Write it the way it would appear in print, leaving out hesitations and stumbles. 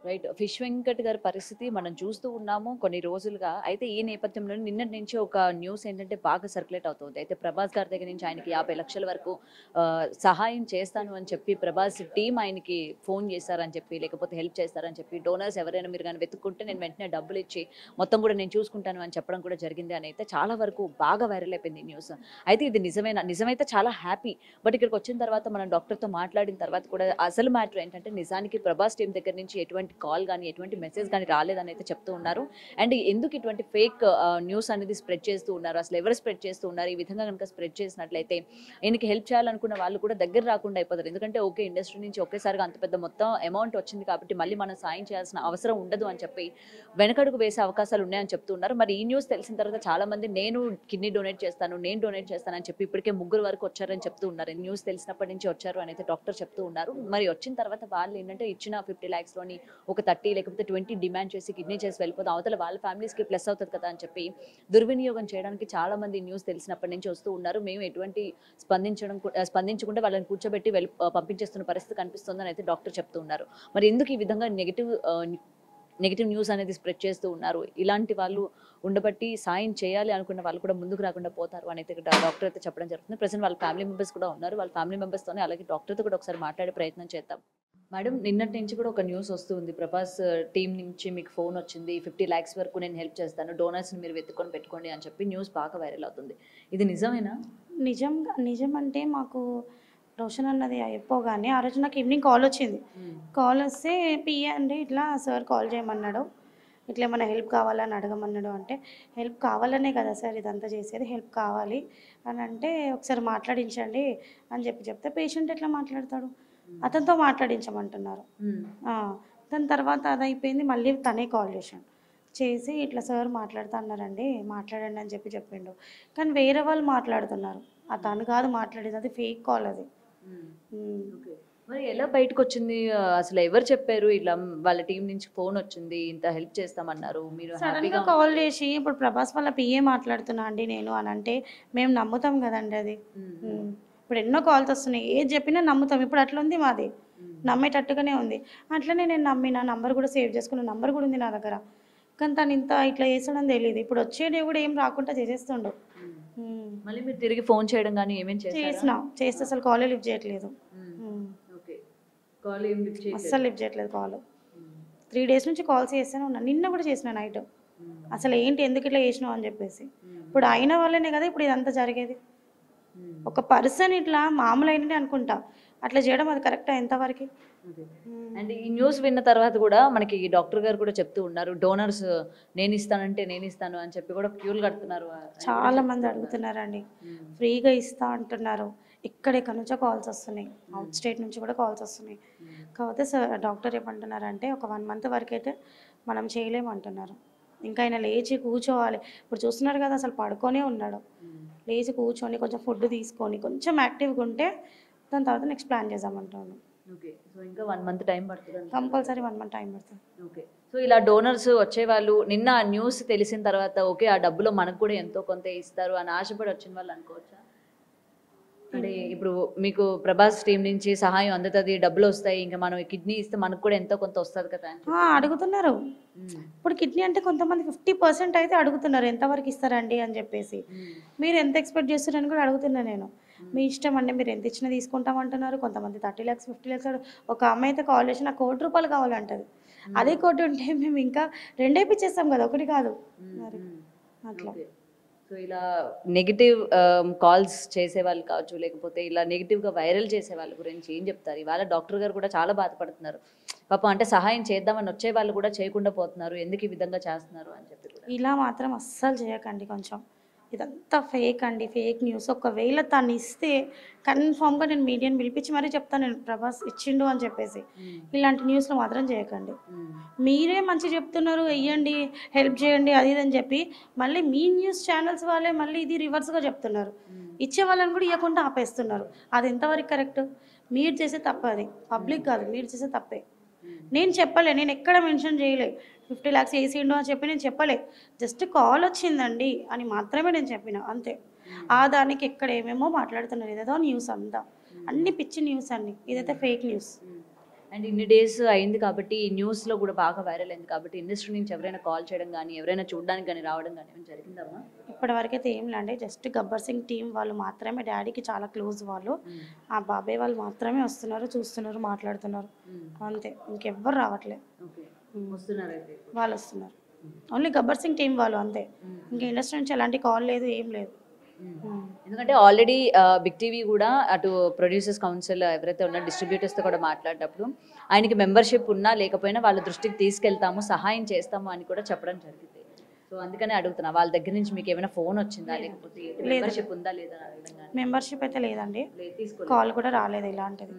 Right. 'Fish Venkat' గారి పరిస్థితి మనం చూస్తూ ఉన్నాము కొన్ని రోజులుగా. అయితే ఈ నేపథ్యంలో నిన్నటి నుంచి ఒక న్యూస్ ఏంటంటే బాగా సర్క్యులేట్ అవుతుంది. అయితే 'ప్రభాస్' గారి దగ్గర నుంచి ఆయనకి 50,00,000 వరకు సహాయం చేస్తాను అని చెప్పి 'ప్రభాస్' టీమ్ ఆయనకి ఫోన్ చేశారని చెప్పి, లేకపోతే హెల్ప్ చేస్తారని చెప్పి, డోనర్స్ ఎవరైనా మీరు గాని వెతుక్కుంటే నేను వెంటనే డబ్బులిచ్చి మొత్తం కూడా నేను చూసుకుంటాను అని చెప్పడం కూడా జరిగింది అని అయితే చాలా వరకు బాగా వైరల్ అయిపోయింది ఈ న్యూస్. అయితే ఇది నిజమేనా? నిజమైతే చాలా హ్యాపీ. బట్ ఇక్కడికొచ్చిన తర్వాత మనం డాక్టర్‌తో మాట్లాడిన తర్వాత కూడా అసలు మ్యాటర్ ఏంటంటే నిజానికి ప్రభాస్ టీమ్ దగ్గర నుంచి ఎటువంటి కాల్ గాని, ఎటువంటి మెసేజ్ గాని రాలేదని అయితే చెప్తూ ఉన్నారు. అండ్ ఎందుకు ఇటువంటి ఫేక్ న్యూస్ అనేది స్ప్రెడ్ చేస్తూ ఉన్నారు? అసలు ఎవరు స్ప్రెడ్ చేస్తూ ఉన్నారు? ఈ విధంగా గనుక స్ప్రెడ్ చేసినట్లయితే ఈయనకి హెల్ప్ చేయాలనుకున్న వాళ్ళు కూడా దగ్గర రాకుండా అయిపోతారు. ఎందుకంటే ఓకే, ఇండస్ట్రీ నుంచి ఒకేసారిగా అంత పెద్ద మొత్తం అమౌంట్ వచ్చింది కాబట్టి మళ్ళీ మనం సాయం చేయాల్సిన అవసరం ఉండదు అని చెప్పి వెనకడుగు వేసే అవకాశాలు ఉన్నాయని చెప్తూ ఉన్నారు. మరి ఈ న్యూస్ తెలిసిన తర్వాత చాలా మంది నేను కిడ్నీ డొనేట్ చేస్తాను, నేను డొనేట్ చేస్తాను అని చెప్పి ఇప్పటికే ముగ్గురు వరకు వచ్చారని చెప్తూ ఉన్నారు. ఈ న్యూస్ తెలిసినప్పటి నుంచి వచ్చారు అని అయితే డాక్టర్ చెప్తూ ఉన్నారు. మరి వచ్చిన తర్వాత వాళ్ళు ఏంటంటే ఇచ్చిన 50 lakhs లోని ఒక 30 లేకపోతే 20 డిమాండ్ చేసి కిడ్నీ చేసి వెళ్ళిపోతే అవతల వాళ్ళ ఫ్యామిలీస్కి ప్లస్ అవుతుంది కదా అని చెప్పి దుర్వినియోగం చేయడానికి చాలా మంది న్యూస్ తెలిసినప్పటి నుంచి వస్తూ ఉన్నారు. మేము ఎటువంటి స్పందించకుండా వాళ్ళని కూర్చోబెట్టి పంపించేస్తున్న పరిస్థితి కనిపిస్తుందని అయితే డాక్టర్ చెప్తూ ఉన్నారు. మరి ఎందుకు ఈ విధంగా నెగటివ్ న్యూస్ అనేది స్ప్రెడ్ చేస్తూ ఉన్నారు? ఇలాంటి వాళ్ళు ఉండబట్టి సాయం చేయాలి అనుకున్న వాళ్ళు కూడా ముందుకు రాకుండా పోతారు అని అయితే డాక్టర్ అయితే చెప్పడం జరుగుతుంది. ప్రెసెంట్ వాళ్ళ ఫ్యామిలీ మెంబర్స్ కూడా ఉన్నారు. వాళ్ళ ఫ్యామిలీ మెంబర్స్తోనే అలాగే డాక్టర్తో కూడా ఒకసారి మాట్లాడే ప్రయత్నం చేద్దాం. మేడం, నిన్నటి నుంచి కూడా ఒక న్యూస్ వస్తుంది. ప్రభాస్ టీం నుంచి మీకు ఫోన్ వచ్చింది, 50 lakhs వరకు నేను హెల్ప్ చేస్తాను, డోనర్స్ని మీరు వెతుక్కొని పెట్టుకోండి అని చెప్పి న్యూస్ బాగా వైరల్ అవుతుంది. ఇది నిజమేనా? నిజం అంటే మాకు రోషన్ అన్నది అయిపోగానే ఆ రోజు నాకు ఈవినింగ్ కాల్ వచ్చింది. కాల్ వస్తే పిఏ అండి ఇట్లా సార్ కాల్ చేయమన్నాడు, ఇట్లా ఏమైనా హెల్ప్ కావాలని అడగమన్నాడు. అంటే హెల్ప్ కావాలనే కదా సార్ ఇదంతా చేసేది, హెల్ప్ కావాలి అని అంటే ఒకసారి మాట్లాడించండి అని చెప్తే పేషెంట్ ఎట్లా మాట్లాడతాడు, అతనితో మాట్లాడించమంటున్నారు. దాని తర్వాత అది అయిపోయింది, మళ్ళీ తనే కాల్ చేసి ఇట్లా సార్ మాట్లాడుతా అన్నారండి, మాట్లాడండి అని చెప్పిండు. కానీ వేరే వాళ్ళు మాట్లాడుతున్నారు, తను కాదు మాట్లాడేది, అది ఫేక్ కాల్ అది. మరి ఎలా బయటకు వచ్చింది? అసలు ఎవరు చెప్పారు ఇలా వాళ్ళ టీం నుంచి ఫోన్ వచ్చింది, ఇంత హెల్ప్ చేస్తామన్నారు, మీరు సడన్గా కాల్ చేసి ఇప్పుడు ప్రభాస్ వాళ్ళ పిఏ మాట్లాడుతున్నా అండి నేను అని అంటే మేము నమ్ముతాం కదండి అది. ఇప్పుడు ఎన్నో కాల్స్ వస్తున్నాయి, ఏది చెప్పినా నమ్ముతాం. ఇప్పుడు అట్లా ఉంది మాది, నమ్మేటట్టుగానే ఉంది. అట్లనే నేను నమ్మిన నంబర్ కూడా సేవ్ చేసుకున్న నంబర్ కూడా ఉంది నా దగ్గర. కానీ తను ఇంత ఇట్లా చేస్తాడని తెలియదు. ఇప్పుడు వచ్చేది కూడా ఏం రాకుండా చేసేస్తుండు. మళ్ళీ మీరు తిరిగి ఫోన్ చేయడం కానీ ఏమేం చేస్తే అసలు కాలే లిఫ్ట్ చేయట్లేదు, అస్సలు లిఫ్ట్ చేయట్లేదు కాల్. 3 days నుంచి కాల్స్ చేస్తూనే ఉన్నా, నిన్న కూడా చేసిన నైట్. అసలు ఏంటి ఎందుకు ఇట్లా చేసినావు అని చెప్పేసి. ఇప్పుడు అయిన వాళ్ళనే కదా ఇప్పుడు ఇదంతా జరిగేది. ఒక పర్సన్ ఇట్లా మామూలు అయిననే అనుకుంటా, అట్లా చేయడం అది కరెక్టా ఎంతవరకు? అండ్ ఈ న్యూస్ విన్న తర్వాత కూడా మనకి డాక్టర్ గారు కూడా చెప్తూ ఉన్నారు, డోనర్స్ నేను ఇస్తాను అని చెప్పి కూడా క్యూలు కడుతున్నారు. చాలా మంది అడుగుతున్నారండి, ఫ్రీగా ఇస్తా అంటున్నారు. ఎక్కడెక్కడ నుంచో కాల్స్ వస్తున్నాయి, అవుట్ స్టేట్ నుంచి కూడా కాల్స్ వస్తున్నాయి. కాకపోతే సార్ డాక్టర్ ఏమంటున్నారంటే ఒక 1 month వరకు అయితే మనం చేయలేమంటున్నారు. ఇంకా ఆయన లేచి కూర్చోవాలి. ఇప్పుడు చూస్తున్నారు కదా అసలు పడుకొనే ఉన్నాడు. లేచి కూర్చొని కొంచెం ఫుడ్ తీసుకొని కొంచెం యాక్టివ్గా ఉంటే దాని తర్వాత నెక్స్ట్ ప్లాన్ చేద్దామంటున్నాను. ఓకే, సో ఇంకా 1 month టైం పడుతుంది. కంపల్సరీ 1 month టైం పడుతుంది. ఓకే, సో ఇలా డోనర్స్ వచ్చేవాళ్ళు నిన్న ఆ న్యూస్ తెలిసిన తర్వాత ఓకే ఆ డబ్బులో మనకు కూడా ఎంతో కొంత ఇస్తారు అని ఆశపడి వచ్చిన వాళ్ళు అనుకోవచ్చా? అంటే ఇప్పుడు మీకు ప్రభాస్ టీం నుంచి సహాయం అందుతుంది, డబ్బులు వస్తాయి, ఇంకా మనం కిడ్నీ ఇస్తే మనకు కూడా ఎంతో కొంత వస్తుంది కదా అడుగుతున్నారు. ఇప్పుడు కిడ్నీ అంటే కొంతమంది 50% అయితే అడుగుతున్నారు, ఎంతవరకు ఇస్తారండి అని చెప్పేసి. మీరు ఎంత ఎక్స్పెక్ట్ చేస్తున్నారని కూడా అడుగుతున్నా నేను. మీ ఇష్టం అండి, మీరు ఎంత ఇచ్చినా తీసుకుంటామంటున్నారు. కొంతమంది 30 lakhs 50 lakhs. ఒక అమ్మాయి అయితే కాల్ చేసి నాకు ₹1,00,00,000 కావాలంటది. అదే 1,00,00,000 ఉంటే మేము ఇంకా 2 వేపిచ్చేస్తాం కదా, 1 కాదు మరి అట్లా. సో ఇలా నెగిటివ్ కాల్స్ చేసేవాళ్ళు కావచ్చు, లేకపోతే ఇలా నెగిటివ్గా వైరల్ చేసే వాళ్ళ గురించి ఏం చెప్తారు? ఇవాళ డాక్టర్ గారు కూడా చాలా బాధపడుతున్నారు పాపం. అంటే సహాయం చేద్దామని వచ్చే వాళ్ళు కూడా చేయకుండా పోతున్నారు, ఎందుకు ఈ విధంగా చేస్తున్నారు అని చెప్పి. ఇలా మాత్రం అస్సలు చేయకండి. కొంచెం ఇదంతా ఫేక్ అండి, ఫేక్ న్యూస్. ఒకవేళ తను ఇస్తే కన్ఫామ్గా నేను మీడియాని పిలిపించి మరీ చెప్తాను, నేను ప్రభాస్ ఇచ్చిండు అని చెప్పేసి. ఇలాంటి న్యూస్లో మాత్రం చేయకండి. మీరే మంచి చెప్తున్నారు, వెయ్యండి, హెల్ప్ చేయండి అది ఇది అని చెప్పి మళ్ళీ మీ న్యూస్ ఛానల్స్ వాళ్ళే మళ్ళీ ఇది రివర్స్గా చెప్తున్నారు. ఇచ్చే వాళ్ళని కూడా ఇవ్వకుండా ఆపేస్తున్నారు. అది ఎంతవరకు కరెక్ట్? మీరు చేసే తప్ప, అది పబ్లిక్ కాదు, మీరు చేసే తప్పే. నేను చెప్పలే, నేను ఎక్కడ మెన్షన్ చేయలే 50 lakhs వేసిండు అని చెప్పి నేను చెప్పలే. జస్ట్ కాల్ వచ్చిందండి అని మాత్రమే నేను చెప్పిన, అంతే. దానికి ఎక్కడ ఏమేమో మాట్లాడుతున్నారు, ఏదేదో న్యూస్ అంతా, అన్ని పిచ్చి న్యూస్ అన్ని, ఇదైతే ఫేక్ న్యూస్. అండ్ ఇన్ని డేస్ అయింది కాబట్టి ఈ న్యూస్లో కూడా బాగా వైరల్ అయింది కాబట్టి ఇండస్ట్రీ నుంచి ఎవరైనా కాల్ చేయడం కానీ ఎవరైనా చూడడానికి కానీ రావడం కానీ ఏమైనా జరిగిందమ్మా? ఇప్పటివరకు అయితే ఏం లేండి, జస్ట్ గబ్బర్ సింగ్ టీం వాళ్ళు మాత్రమే, డాడీకి చాలా క్లోజ్ వాళ్ళు, ఆ బాబాయ్ వాళ్ళు మాత్రమే వస్తున్నారు, చూస్తున్నారు, మాట్లాడుతున్నారు, అంతే. ఇంకెవ్వరు రావట్లే. ఓకే, వస్తున్నారు అయితే ఇప్పుడు. వాళ్ళు వస్తున్నారు, ఓన్లీ గబ్బర్ సింగ్ టీం వాళ్ళు అంతే. ఇంకా ఇండస్ట్రీ నుంచి ఎలాంటి కాల్ లేదు, ఏం లేదు. ఎందుకంటే ఆల్రెడీ బిగ్ టీవీ కూడా అటు ప్రొడ్యూసర్స్ కౌన్సిల్ ఎవరైతే ఉన్నారో డిస్ట్రిబ్యూటర్స్తో కూడా మాట్లాడేటప్పుడు ఆయనకి మెంబర్షిప్ ఉన్నా లేకపోయినా వాళ్ళ దృష్టికి తీసుకెళ్తాము, సహాయం చేస్తాము అని కూడా చెప్పడం జరిగింది. సో అందుకనే అడుగుతున్నా, వాళ్ళ దగ్గర నుంచి మీకు ఏమైనా ఫోన్ వచ్చిందా లేకపోతే మెంబర్షిప్ ఉందా లేదా అని అడగడం కానీ? మెంబర్షిప్ అయితే లేదండి, లేదు, తీసుకోలేదు. కాల్ కూడా రాలేదు ఇలాంటిది.